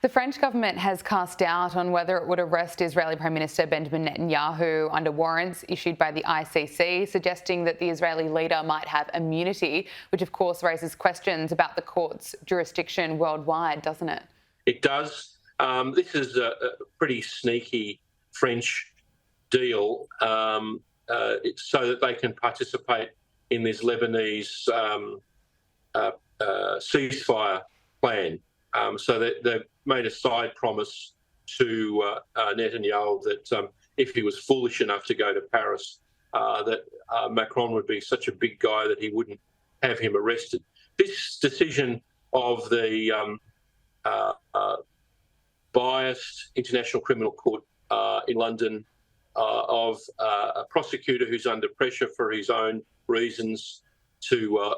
The French government has cast doubt on whether it would arrest Israeli Prime Minister Benjamin Netanyahu under warrants issued by the ICC, suggesting that the Israeli leader might have immunity, which of course raises questions about the court's jurisdiction worldwide, doesn't it? It does. This is a pretty sneaky French deal so that they can participate in this Lebanese ceasefire plan. So they've made a side promise to Netanyahu that if he was foolish enough to go to Paris, that Macron would be such a big guy that he wouldn't have him arrested. This decision of the biased International Criminal Court in London, of a prosecutor who's under pressure for his own reasons to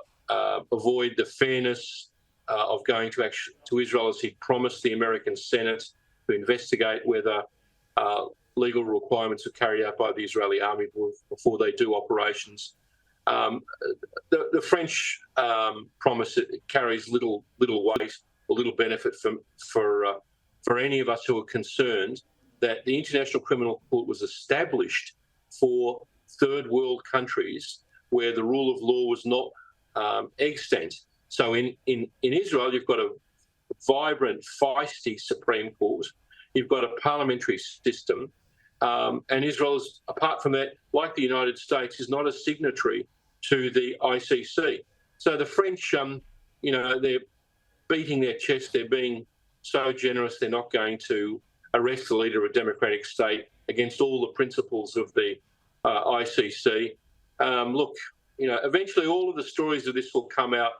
avoid the fairness of going to Israel, as he promised the American Senate to investigate whether legal requirements are carried out by the Israeli army before they do operations. The French promise carries little weight or little benefit for any of us who are concerned that the International Criminal Court was established for third world countries where the rule of law was not extant. So in Israel, you've got a vibrant, feisty Supreme Court. You've got a parliamentary system. And Israel is, apart from that, like the United States, is not a signatory to the ICC. So the French, they're beating their chest. They're being so generous. They're not going to arrest the leader of a democratic state against all the principles of the ICC. Eventually all of the stories of this will come out.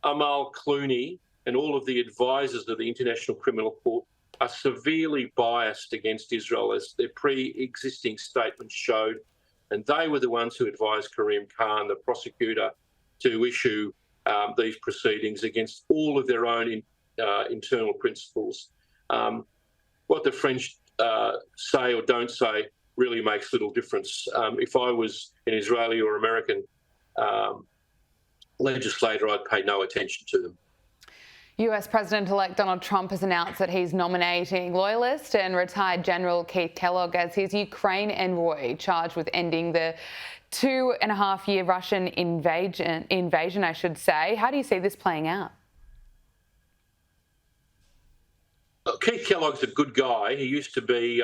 Amal Clooney and all of the advisors of the International Criminal Court are severely biased against Israel, as their pre-existing statements showed. And they were the ones who advised Karim Khan, the prosecutor, to issue these proceedings against all of their own internal principles. What the French say or don't say really makes little difference. If I was an Israeli or American legislator, I'd pay no attention to them. US President-elect Donald Trump has announced that he's nominating loyalist and retired General Keith Kellogg as his Ukraine envoy, charged with ending the 2.5-year Russian invasion, I should say. How do you see this playing out? Keith Kellogg's a good guy. He used to be,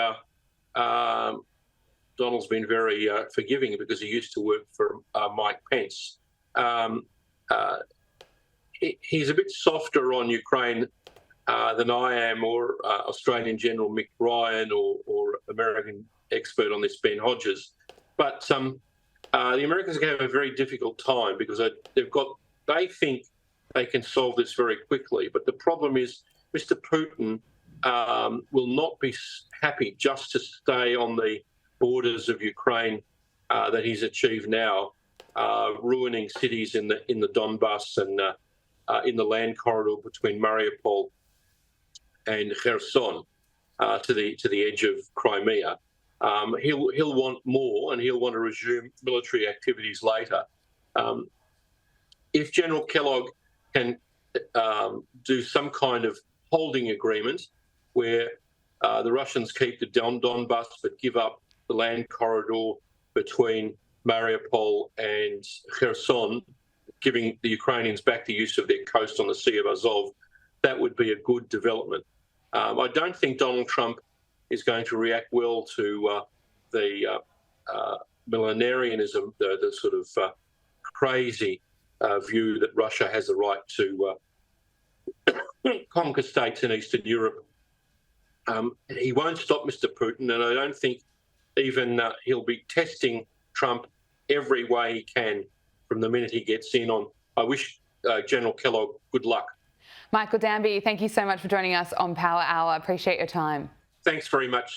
Donald's been very forgiving because he used to work for Mike Pence. He's a bit softer on Ukraine than I am, or Australian General Mick Ryan, or American expert on this Ben Hodges. But the Americans are going to have a very difficult time because they think they can solve this very quickly. But the problem is Mr. Putin will not be happy just to stay on the borders of Ukraine that he's achieved now, ruining cities in the Donbass and in the land corridor between Mariupol and Kherson to the edge of Crimea. He'll want more, and he'll want to resume military activities later. If General Kellogg can do some kind of holding agreement where the Russians keep the Donbass but give up the land corridor between Mariupol and Kherson, giving the Ukrainians back the use of their coast on the Sea of Azov, that would be a good development. I don't think Donald Trump is going to react well to the millenarianism, the sort of crazy view that Russia has a right to conquer states in Eastern Europe. He won't stop Mr. Putin, and I don't think even he'll be testing Trump every way he can from the minute he gets in on. I wish General Kellogg good luck. Michael Danby, thank you so much for joining us on Power Hour. Appreciate your time. Thanks very much.